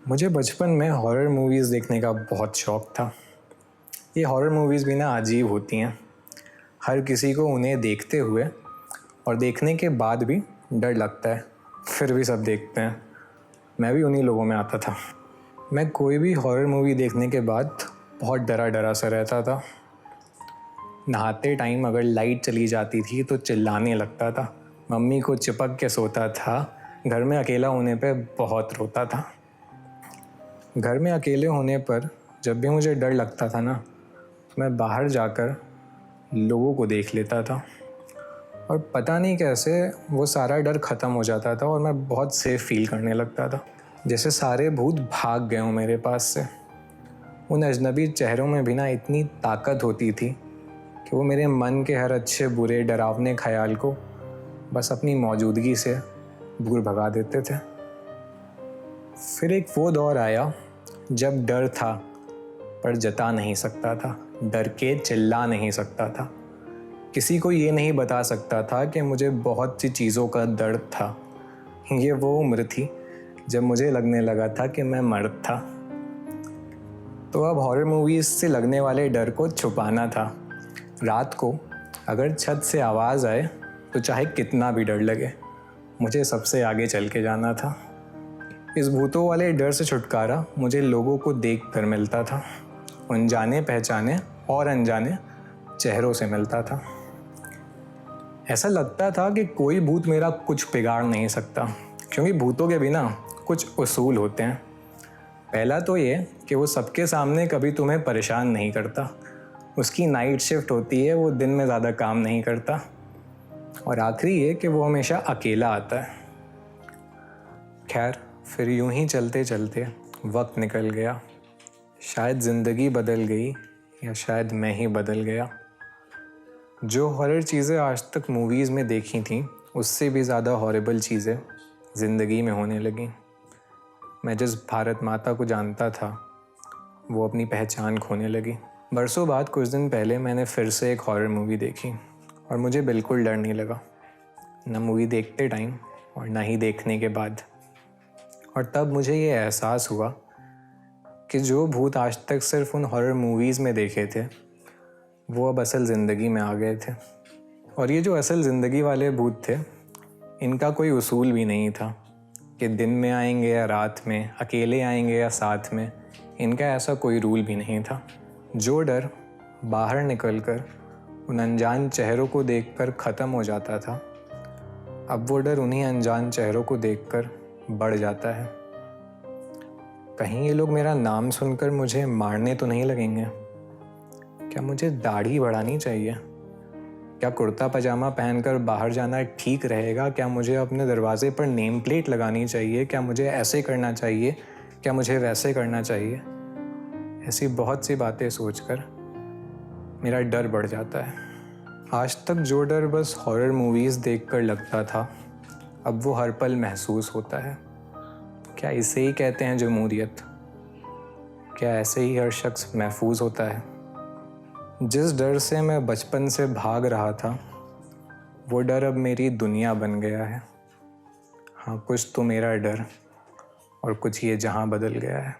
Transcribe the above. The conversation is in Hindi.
मुझे बचपन में हॉरर मूवीज़ देखने का बहुत शौक़ था। ये हॉरर मूवीज़ भी ना अजीब होती हैं। हर किसी को उन्हें देखते हुए और देखने के बाद भी डर लगता है, फिर भी सब देखते हैं। मैं भी उन्हीं लोगों में आता था। मैं कोई भी हॉरर मूवी देखने के बाद बहुत डरा डरा सा रहता था। नहाते टाइम अगर लाइट चली जाती थी तो चिल्लाने लगता था। मम्मी को चिपक के सोता था। घर में अकेला होने पे बहुत रोता था। घर में अकेले होने पर जब भी मुझे डर लगता था ना, तो मैं बाहर जाकर लोगों को देख लेता था और पता नहीं कैसे वो सारा डर ख़त्म हो जाता था और मैं बहुत सेफ़ फील करने लगता था, जैसे सारे भूत भाग गए हों मेरे पास से। उन अजनबी चेहरों में भी ना इतनी ताकत होती थी कि वो मेरे मन के हर अच्छे बुरे डरावने ख्याल को बस अपनी मौजूदगी से दूर भगा देते थे। फिर एक वो दौर आया जब डर था पर जता नहीं सकता था, डर के चिल्ला नहीं सकता था। किसी को ये नहीं बता सकता था कि मुझे बहुत सी चीज़ों का दर्द था। ये वो उम्र थी जब मुझे लगने लगा था कि मैं मर्द था। तो अब हॉरर मूवीज़ से लगने वाले डर को छुपाना था। रात को अगर छत से आवाज़ आए तो चाहे कितना भी डर लगे, मुझे सबसे आगे चल के जाना था। इस भूतों वाले डर से छुटकारा मुझे लोगों को देख कर मिलता था। अनजाने पहचाने और अनजाने चेहरों से मिलता था। ऐसा लगता था कि कोई भूत मेरा कुछ बिगाड़ नहीं सकता, क्योंकि भूतों के बिना कुछ उसूल होते हैं। पहला तो ये कि वो सबके सामने कभी तुम्हें परेशान नहीं करता। उसकी नाइट शिफ्ट होती है, वो दिन में ज़्यादा काम नहीं करता। और आखिरी ये कि वो हमेशा अकेला आता है। खैर, फिर यूं ही चलते चलते वक्त निकल गया। शायद ज़िंदगी बदल गई या शायद मैं ही बदल गया। जो हॉरर चीज़ें आज तक मूवीज़ में देखी थीं, उससे भी ज़्यादा हॉरेबल चीज़ें ज़िंदगी में होने लगीं। मैं जिस भारत माता को जानता था, वो अपनी पहचान खोने लगी। बरसों बाद कुछ दिन पहले मैंने फिर से एक हॉरर मूवी देखी और मुझे बिल्कुल डर नहीं लगा, ना मूवी देखते टाइम और ना ही देखने के बाद। और तब मुझे ये एहसास हुआ कि जो भूत आज तक सिर्फ उन हॉरर मूवीज़ में देखे थे, वो अब असल ज़िंदगी में आ गए थे। और ये जो असल ज़िंदगी वाले भूत थे, इनका कोई उसूल भी नहीं था कि दिन में आएंगे या रात में, अकेले आएंगे या साथ में। इनका ऐसा कोई रूल भी नहीं था। जो डर बाहर निकलकर उन अनजान चेहरों को देखकर ख़त्म हो जाता था, अब वो डर उन्हीं अनजान चेहरों को देखकर बढ़ जाता है। कहीं ये लोग मेरा नाम सुनकर मुझे मारने तो नहीं लगेंगे? क्या मुझे दाढ़ी बढ़ानी चाहिए? क्या कुर्ता पजामा पहनकर बाहर जाना ठीक रहेगा? क्या मुझे अपने दरवाजे पर नेम प्लेट लगानी चाहिए? क्या मुझे ऐसे करना चाहिए? क्या मुझे वैसे करना चाहिए? ऐसी बहुत सी बातें सोचकर मेरा डर बढ़ जाता है। आज तक जो डर बस हॉरर मूवीज़ देखकर लगता था, अब वो हर पल महसूस होता है। क्या इसे ही कहते हैं जमहूरियत? क्या ऐसे ही हर शख्स महफूज होता है? जिस डर से मैं बचपन से भाग रहा था, वो डर अब मेरी दुनिया बन गया है। हाँ, कुछ तो मेरा डर और कुछ ये जहां बदल गया है।